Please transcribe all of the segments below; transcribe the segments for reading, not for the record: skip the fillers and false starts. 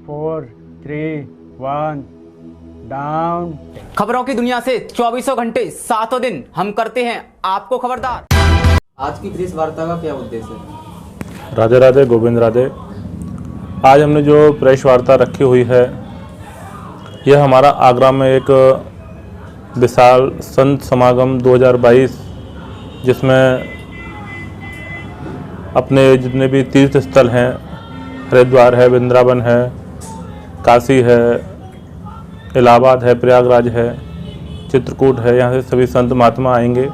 4, 3, 1, down. खबरों की दुनिया से 24 घंटे 7 दिन हम करते हैं आपको खबरदार। आज की प्रेस वार्ता का क्या उद्देश्य है? राधे राधे, गोविंद राधे। आज हमने जो प्रेस वार्ता रखी हुई है, यह हमारा आगरा में एक विशाल संत समागम 2022, जिसमें अपने जितने भी तीर्थ स्थल हैं, हरिद्वार है, वृंदावन है, काशी है, इलाहाबाद है, प्रयागराज है, चित्रकूट है, यहाँ से सभी संत महात्मा आएंगे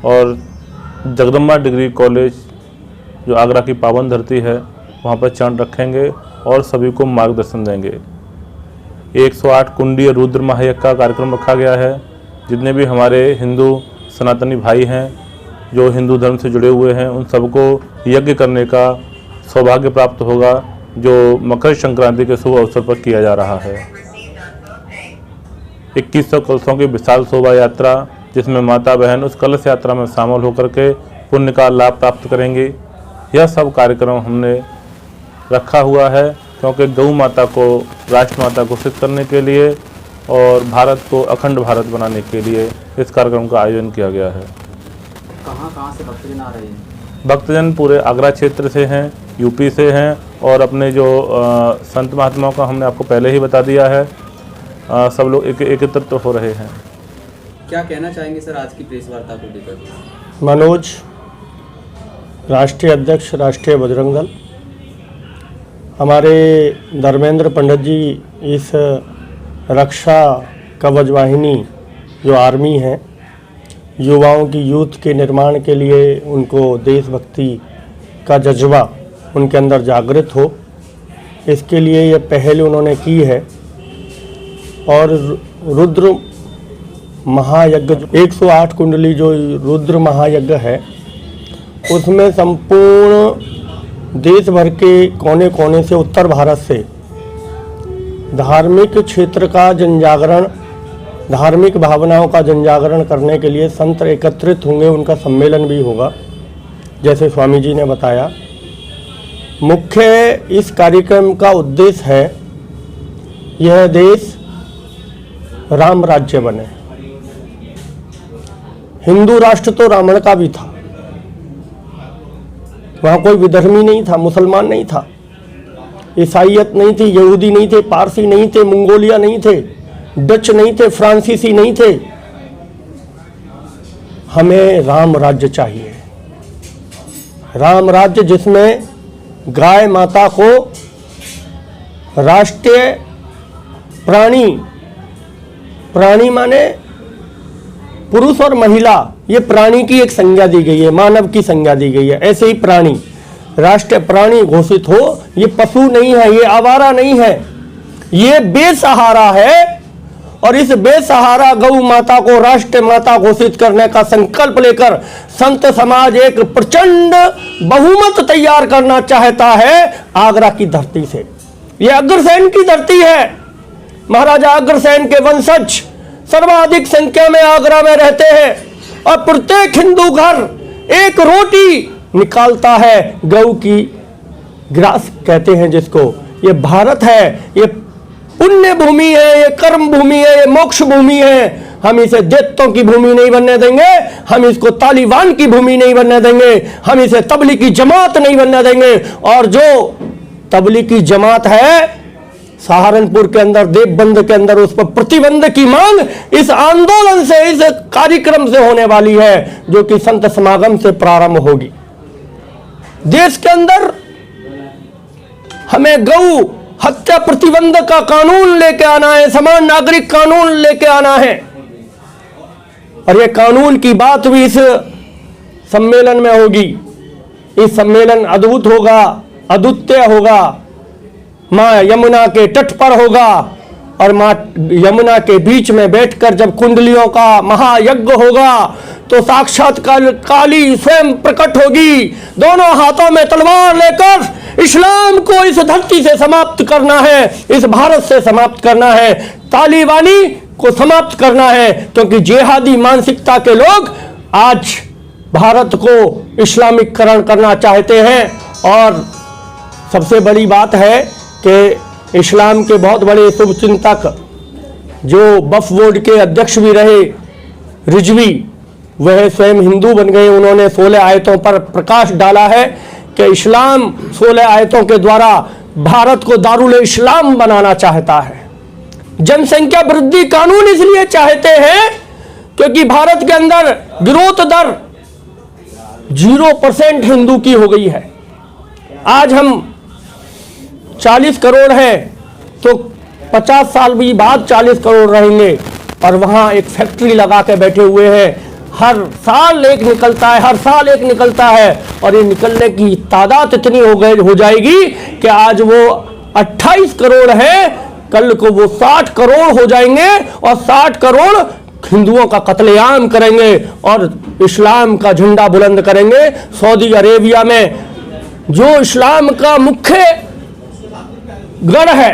और जगदम्बा डिग्री कॉलेज जो आगरा की पावन धरती है, वहाँ पर चरण रखेंगे और सभी को मार्गदर्शन देंगे। 108 कुंडीय रुद्र महायज्ञ का कार्यक्रम रखा गया है। जितने भी हमारे हिंदू सनातनी भाई हैं जो हिंदू धर्म से जुड़े हुए हैं, उन सबको यज्ञ करने का सौभाग्य प्राप्त होगा, जो मकर संक्रांति के शुभ अवसर पर किया जा रहा है। 2100 कलशों की विशाल शोभा यात्रा, जिसमें माता बहन उस कलश यात्रा में शामिल होकर के पुण्य का लाभ प्राप्त करेंगी। यह सब कार्यक्रम हमने रखा हुआ है क्योंकि गौ माता को राष्ट्र माता घोषित करने के लिए और भारत को अखंड भारत बनाने के लिए इस कार्यक्रम का आयोजन किया गया है। कहाँ से भक्तजन आ रहे हैं? भक्तजन पूरे आगरा क्षेत्र से हैं, यूपी से हैं और अपने जो संत महात्माओं का हमने आपको पहले ही बता दिया है, सब लोग एकत्रित हो रहे हैं। क्या कहना चाहेंगे सर आज की प्रेस वार्ता को लेकर? मनोज, राष्ट्रीय अध्यक्ष राष्ट्रीय बजरंग दल, हमारे धर्मेंद्र पंडित जी इस रक्षा कवच वाहिनी जो आर्मी है, युवाओं की यूथ के निर्माण के लिए उनको देशभक्ति का जज्बा उनके अंदर जागृत हो, इसके लिए ये पहल उन्होंने की है। और रुद्र महायज्ञ 108 कुंडली जो रुद्र महायज्ञ है, उसमें संपूर्ण देश भर के कोने कोने से, उत्तर भारत से धार्मिक क्षेत्र का जनजागरण, धार्मिक भावनाओं का जनजागरण करने के लिए संत एकत्रित होंगे। उनका सम्मेलन भी होगा, जैसे स्वामी जी ने बताया। मुख्य इस कार्यक्रम का उद्देश्य है यह देश राम राज्य बने। हिंदू राष्ट्र तो रावण का भी था, वहाँ कोई विधर्मी नहीं था, मुसलमान नहीं था, ईसाईयत नहीं थी, यहूदी नहीं थे, पारसी नहीं थे, मंगोलिया नहीं थे, डच नहीं थे, फ्रांसीसी नहीं थे। हमें राम राज्य चाहिए, राम राज्य जिसमें गाय माता को राष्ट्रीय प्राणी, प्राणी माने पुरुष और महिला, ये प्राणी की एक संज्ञा दी गई है, मानव की संज्ञा दी गई है। ऐसे ही प्राणी राष्ट्रीय प्राणी घोषित हो। ये पशु नहीं है, ये आवारा नहीं है, ये बेसहारा है। और इस बेसहारा गौ माता को राष्ट्रीय माता घोषित करने का संकल्प लेकर संत समाज एक प्रचंड बहुमत तैयार करना चाहता है आगरा की धरती से। ये अग्रसेन की धरती है। महाराजा अग्रसेन के वंशज सर्वाधिक संख्या में आगरा में रहते हैं और प्रत्येक हिंदू घर एक रोटी निकालता है, गौ की ग्रास कहते हैं जिसको। ये भारत है, ये पुण्य भूमि है, ये कर्म भूमि है, ये मोक्ष भूमि है। हम इसे दैत्यों की भूमि नहीं बनने देंगे, हम इसको तालिबान की भूमि नहीं बनने देंगे, हम इसे तबलीगी जमात नहीं बनने देंगे। और जो तबलीगी जमात है सहारनपुर के अंदर, देवबंद के अंदर, उस पर प्रतिबंध की मांग इस आंदोलन से, इस कार्यक्रम से होने वाली है, जो कि संत समागम से प्रारंभ होगी। देश के अंदर हमें गौ हत्या प्रतिबंध का कानून लेके आना है, समान नागरिक कानून लेके आना है। और ये कानून की बात भी इस सम्मेलन में होगी। इस सम्मेलन अद्भुत होगा, अद्वितीय होगा, माँ यमुना के तट पर होगा। और माँ यमुना के बीच में बैठकर जब कुंडलियों का महायज्ञ होगा तो साक्षात काली स्वयं प्रकट होगी, दोनों हाथों में तलवार लेकर इस्लाम को इस धरती से समाप्त करना है, इस भारत से समाप्त करना है, तालिबानी को समाप्त करना है। क्योंकि जिहादी मानसिकता के लोग आज भारत को इस्लामिकरण करना चाहते हैं। और सबसे बड़ी बात है कि इस्लाम के बहुत बड़े शुभचिंतक जो वक्फ बोर्ड के अध्यक्ष भी रहे रिजवी, वह स्वयं हिंदू बन गए। उन्होंने 16 आयतों पर प्रकाश डाला है कि इस्लाम 16 आयतों के द्वारा भारत को दारुल इस्लाम बनाना चाहता है। जनसंख्या वृद्धि कानून इसलिए चाहते हैं क्योंकि भारत के अंदर ग्रोथ दर 0% हिंदू की हो गई है। आज हम 40 करोड़ है तो 50 साल भी बाद 40 करोड़ रहेंगे, और वहां एक फैक्ट्री लगा के बैठे हुए हैं। हर साल एक निकलता है, हर साल एक निकलता है, और ये निकलने की तादाद इतनी हो जाएगी कि आज वो 28 करोड़ है, कल को वो 60 करोड़ हो जाएंगे, और 60 करोड़ हिंदुओं का कत्लेआम करेंगे और इस्लाम का झंडा बुलंद करेंगे। सऊदी अरेबिया में जो इस्लाम का मुख्य गढ़ है,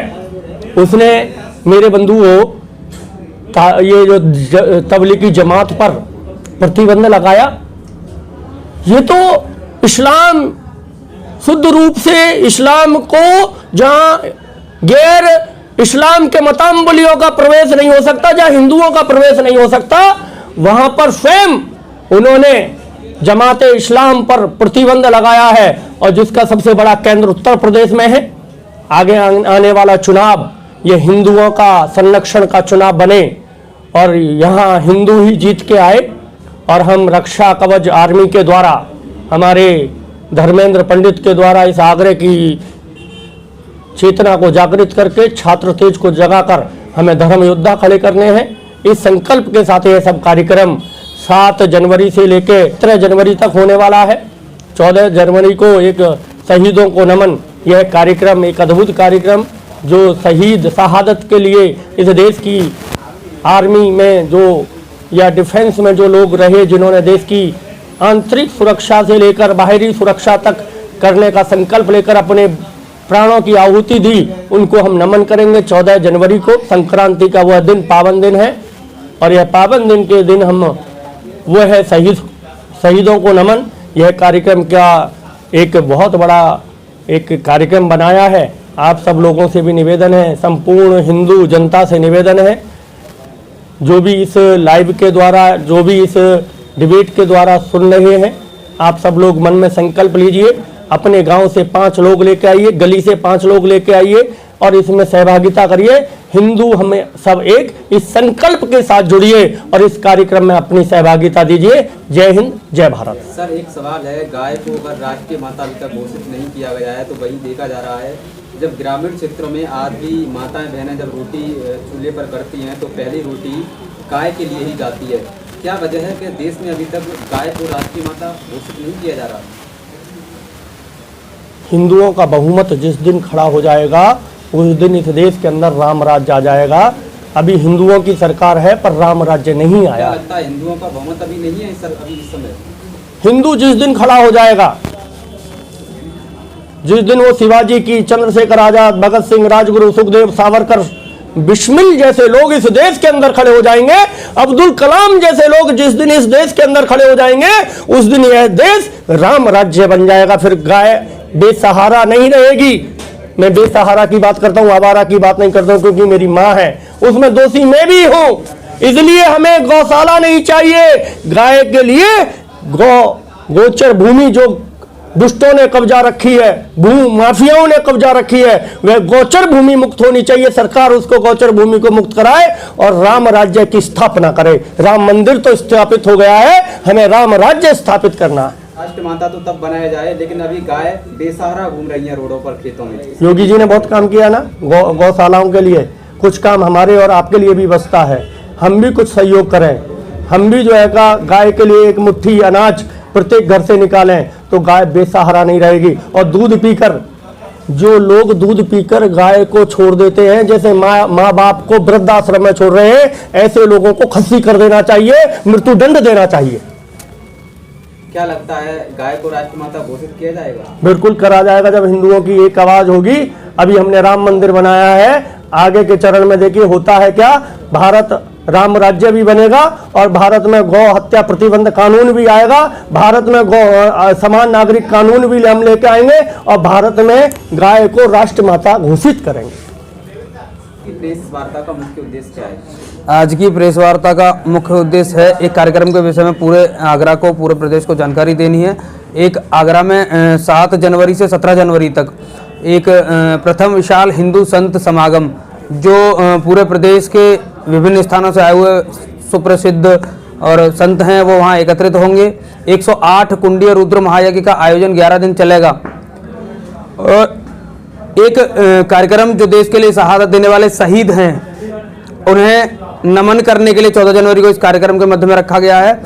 उसने मेरे बंधुओं ये जो तबलीगी जमात पर प्रतिबंध लगाया। ये तो इस्लाम शुद्ध रूप से इस्लाम को, जहां गैर इस्लाम के मताम्बलियों का प्रवेश नहीं हो सकता, जहां हिंदुओं का प्रवेश नहीं हो सकता, वहां पर स्वयं उन्होंने जमात इस्लाम पर प्रतिबंध लगाया है, और जिसका सबसे बड़ा केंद्र उत्तर प्रदेश में है। आगे आने वाला चुनाव ये हिंदुओं का संरक्षण का चुनाव बने और यहाँ हिंदू ही जीत के आए, और हम रक्षा कवच आर्मी के द्वारा, हमारे धर्मेंद्र पंडित के द्वारा इस आग्रह की चेतना को जागृत करके, छात्र तेज को जगाकर हमें धर्म योद्धा खड़े करने हैं। इस संकल्प के साथ ये सब कार्यक्रम 7 जनवरी से लेकर 13 जनवरी तक होने वाला है। 14 जनवरी को एक शहीदों को नमन, यह कार्यक्रम एक अद्भुत कार्यक्रम जो शहीद शहादत के लिए इस देश की आर्मी में जो या डिफेंस में जो लोग रहे, जिन्होंने देश की आंतरिक सुरक्षा से लेकर बाहरी सुरक्षा तक करने का संकल्प लेकर अपने प्राणों की आहुति दी, उनको हम नमन करेंगे। 14 जनवरी को संक्रांति का वह दिन, पावन दिन है, और यह पावन दिन के दिन हम वो है शहीदों को नमन। यह कार्यक्रम का एक बहुत बड़ा एक कार्यक्रम बनाया है। आप सब लोगों से भी निवेदन है, संपूर्ण हिंदू जनता से निवेदन है, जो भी इस लाइव के द्वारा, जो भी इस डिबेट के द्वारा सुन रहे हैं, आप सब लोग मन में संकल्प लीजिए, अपने गांव से 5 लोग लेके आइए, गली से 5 लोग लेके आइए और इसमें सहभागिता करिए। हिंदू हमें सब एक इस संकल्प के साथ जुड़िए और इस कार्यक्रम में अपनी सहभागिता दीजिए। जय हिंद, जय भारत। सर, एक सवाल है, गाय को अगर राष्ट्रीय माता अभी तक घोषित नहीं किया गया है, तो वही देखा जा रहा है जब ग्रामीण क्षेत्रों में आज भी माताएं बहनें जब रोटी चूल्हे पर करती हैं तो पहली रोटी गाय के लिए ही जाती है। क्या वजह है कि देश में अभी तक गाय को राष्ट्रीय माता घोषित नहीं किया जा रहा? हिंदुओं का बहुमत जिस दिन खड़ा हो जाएगा उस दिन इस देश के अंदर राम राज्य आ जाएगा। अभी हिंदुओं की सरकार है पर राम राज्य नहीं आया। क्या लगता है हिंदुओं का बहुमत अभी नहीं है अभी इस समय? हिंदू जिस दिन खड़ा हो जाएगा, जिस दिन वो शिवाजी की, चंद्रशेखर आजाद, भगत सिंह, राजगुरु, सुखदेव, सावरकर, बिस्मिल जैसे लोग इस देश के अंदर खड़े हो जाएंगे, अब्दुल कलाम जैसे लोग जिस दिन इस देश के अंदर खड़े हो जाएंगे, उस दिन यह देश राम राज्य बन जाएगा। फिर गाय बेसहारा नहीं रहेगी। मैं बेसहारा की बात करता हूँ, आवारा की बात नहीं करता हूँ, क्योंकि मेरी माँ है, उसमें दोषी मैं भी हूँ। इसलिए हमें गौशाला नहीं चाहिए। गाय के लिए गोचर भूमि जो दुष्टों ने कब्जा रखी है, भू माफियाओं ने कब्जा रखी है, वह गोचर भूमि मुक्त होनी चाहिए। सरकार उसको गोचर भूमि को मुक्त कराए और राम राज्य की स्थापना करे। राम मंदिर तो स्थापित हो गया है, हमें राम राज्य स्थापित करना है। राष्ट्र माता तो तब बनाया जाए, लेकिन अभी गाय बेसहारा घूम रही है रोडों पर, खेतों में। योगी जी ने बहुत काम किया ना गौशालाओं के लिए। कुछ काम हमारे और आपके लिए भी बचता है, हम भी कुछ सहयोग करें। हम भी जो है गाय के लिए एक मुट्ठी अनाज प्रत्येक घर से निकालें तो गाय बेसहारा नहीं रहेगी। और दूध पीकर, जो लोग दूध पीकर गाय को छोड़ देते हैं, जैसे माँ बाप को वृद्धाश्रम में छोड़ रहे हैं, ऐसे लोगों को खस्सी कर देना चाहिए, मृत्युदंड देना चाहिए। क्या लगता है गाय को राष्ट्रमाता घोषित किया जाएगा? बिल्कुल करा जाएगा जब हिंदुओं की एक आवाज होगी। अभी हमने राम मंदिर बनाया है, आगे के चरण में देखिए होता है क्या। भारत राम राज्य भी बनेगा और भारत में गौ हत्या प्रतिबंध कानून भी आएगा। भारत में गौ समान नागरिक कानून भी हम लेके आएंगे और भारत में गाय को राष्ट्रमाता घोषित करेंगे। की प्रेस वार्ता का मुख्य उद्देश्य क्या है? आज की प्रेस वार्ता का मुख्य उद्देश्य है एक कार्यक्रम के विषय में पूरे आगरा को, पूरे प्रदेश को जानकारी देनी है। एक आगरा में 7 जनवरी से 17 जनवरी तक एक प्रथम विशाल हिंदू संत समागम जो पूरे प्रदेश के विभिन्न स्थानों से आए हुए सुप्रसिद्ध और संत हैं वो वहाँ एकत्रित होंगे। 108 कुंडीय रुद्र महायज्ञ का आयोजन 11 दिन चलेगा। और एक कार्यक्रम जो देश के लिए शहादत देने वाले शहीद हैं उन्हें नमन करने के लिए 14 जनवरी को इस कार्यक्रम के मध्य में रखा गया है।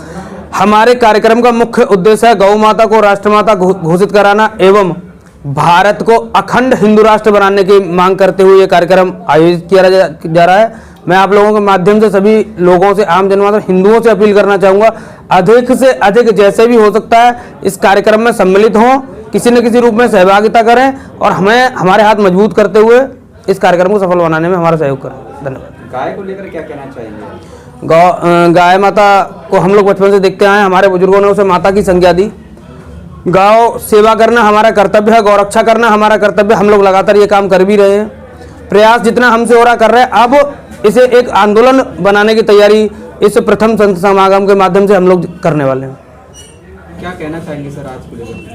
हमारे कार्यक्रम का मुख्य उद्देश्य है गौ माता को राष्ट्रमाता घोषित कराना एवं भारत को अखंड हिंदू राष्ट्र बनाने की मांग करते हुए ये कार्यक्रम आयोजित किया जा रहा है। मैं आप लोगों के माध्यम से सभी लोगों से, आम जनमानस हिंदुओं से अपील करना चाहूँगा, अधिक से अधिक जैसे भी हो सकता है इस कार्यक्रम में सम्मिलित हों, किसी न किसी रूप में सहभागिता करें और हमें हमारे हाथ मजबूत करते हुए इस कार्यक्रम को सफल बनाने में हमारा सहयोग करें। धन्यवाद। गाय को लेकर क्या कहना चाहेंगे? गाय माता को हम लोग बचपन से देखते आए, हमारे बुजुर्गों ने उसे माता की संज्ञा दी। गौ सेवा करना हमारा कर्तव्य है, गौ रक्षा करना हमारा कर्तव्य। हम लोग लगातार ये काम कर भी रहे हैं। प्रयास जितना हमसे हो रहा कर रहे हैं। अब इसे एक आंदोलन बनाने की तैयारी इस प्रथम संत समागम के माध्यम से हम लोग करने वाले हैं। क्या कहना चाहेंगे सर आज को लेकर?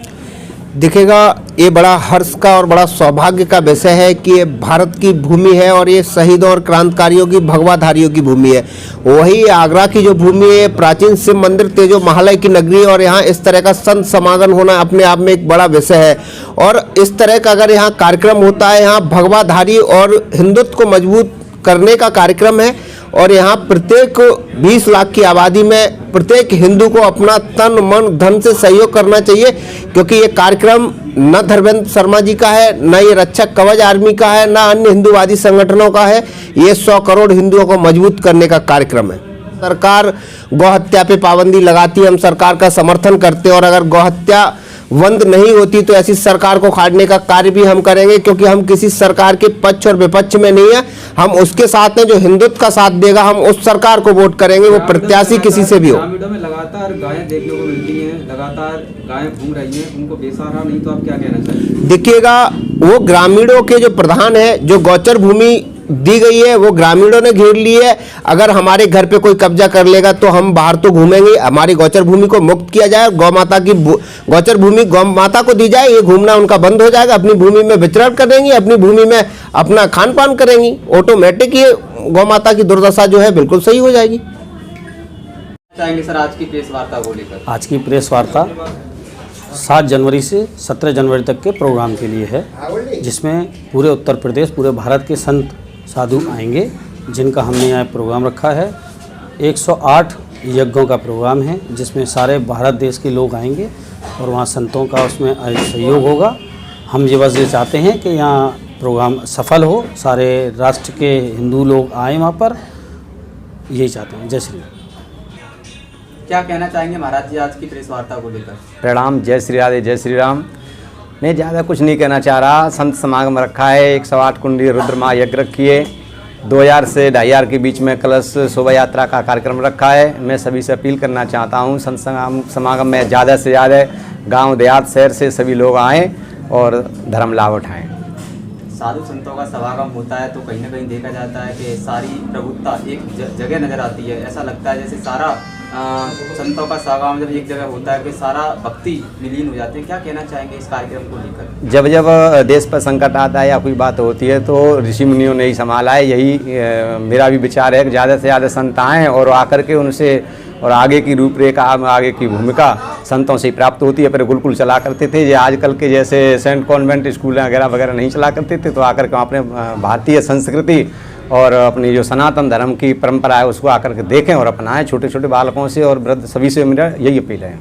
दिखेगा ये बड़ा हर्ष का और बड़ा सौभाग्य का विषय है कि ये भारत की भूमि है और ये शहीदों और क्रांतिकारियों की, भगवाधारियों की भूमि है। वही आगरा की जो भूमि है, प्राचीन शिव मंदिर, तेजो महालय की नगरी, और यहाँ इस तरह का संत समागम होना अपने आप में एक बड़ा विषय है। और इस तरह का अगर यहाँ कार्यक्रम होता है, यहाँ भगवाधारी और हिंदुत्व को मजबूत करने का कार्यक्रम है। और यहाँ प्रत्येक 20 लाख की आबादी में प्रत्येक हिंदू को अपना तन मन धन से सहयोग करना चाहिए, क्योंकि ये कार्यक्रम न धर्मेंद्र शर्मा जी का है, न ये रक्षक कवच आर्मी का है, न अन्य हिंदूवादी संगठनों का है। ये 100 करोड़ हिंदुओं को मजबूत करने का कार्यक्रम है। सरकार गौ हत्या पे पाबंदी लगाती है, हम सरकार का समर्थन करते हैं। और अगर गौ हत्या बंद नहीं होती तो ऐसी सरकार को खाड़ने का कार्य भी हम करेंगे, क्योंकि हम किसी सरकार के पक्ष और विपक्ष में नहीं है। हम उसके साथ हैं जो हिंदुत्व का साथ देगा, हम उस सरकार को वोट करेंगे, वो प्रत्याशी किसी से भी हो। ग्रामीणों में लगातार गायें देखने को मिलती हैं, लगातार गायें घूम रही हैं, उनको बेसहारा नहीं, तो आप क्या कहना चाहिए? देखिएगा, वो ग्रामीणों के जो प्रधान है, जो गौचर भूमि दी गई है वो ग्रामीणों ने घेर ली है। अगर हमारे घर पे कोई कब्जा कर लेगा तो हम बाहर तो घूमेंगे। हमारी गौचर भूमि को मुक्त किया जाए, गौ माता की गौचर भूमि गौ माता को दी जाए, ये घूमना उनका बंद हो जाएगा। अपनी भूमि में विचरण करेंगी, अपनी भूमि में अपना खान पान करेंगी, ऑटोमेटिक ये गौ माता की दुर्दशा जो है बिल्कुल सही हो जाएगी। चाहेंगे सर आज की प्रेस वार्ता को लेकर? आज की प्रेस वार्ता 7 जनवरी से 17 जनवरी तक के प्रोग्राम के लिए है, जिसमें पूरे उत्तर प्रदेश, पूरे भारत के संत साधु आएंगे, जिनका हमने यहाँ प्रोग्राम रखा है। 108 यज्ञों का प्रोग्राम है, जिसमें सारे भारत देश के लोग आएंगे और वहाँ संतों का उसमें सहयोग होगा। हम ये बस ये चाहते हैं कि यहाँ प्रोग्राम सफल हो, सारे राष्ट्र के हिंदू लोग आए वहाँ पर, यही चाहते हैं। जय श्री राम। क्या कहना चाहेंगे महाराज जी आज की प्रेस वार्ता को लेकर? प्रणाम, जय श्री राधे, जय श्री राम। मैं ज़्यादा कुछ नहीं कहना चाह रहा। संत समागम रखा है, 108 कुंडी रुद्र महायज्ञ रखी है, 2000 से 2500 के बीच में कलश शोभा यात्रा का कार्यक्रम रखा है। मैं सभी से अपील करना चाहता हूँ, संत समागम में ज़्यादा से ज़्यादा गांव देहात शहर से सभी लोग आएँ और धर्म लाभ उठाएँ। साधु संतों का समागम होता है तो कहीं ना कहीं देखा जाता है कि सारी प्रभुत्ता एक जगह नज़र आती है। ऐसा लगता है जैसे सारा संतों का समागम जब एक जगह होता है कि सारा भक्ति विलीन हो जाते हैं। क्या कहना चाहेंगे इस कार्यक्रम को लेकर? जब जब देश पर संकट आता है या कोई बात होती है तो ऋषि मुनियों ने ही संभाला है। यही मेरा भी विचार है कि ज़्यादा से ज़्यादा संत आएँ और आकर के उनसे और आगे की रूपरेखा, आगे की भूमिका संतों से प्राप्त होती है। पर गुरुकुल चला करते थे, ये आजकल के जैसे सेंट कॉन्वेंट स्कूल वगैरह वगैरह नहीं चला करते थे, तो आकर के अपने भारतीय संस्कृति और अपनी जो सनातन धर्म की परंपरा है उसको आकर के देखें और अपनाएं, छोटे छोटे बालकों से और वृद्ध सभी से मेरा यही अपील है।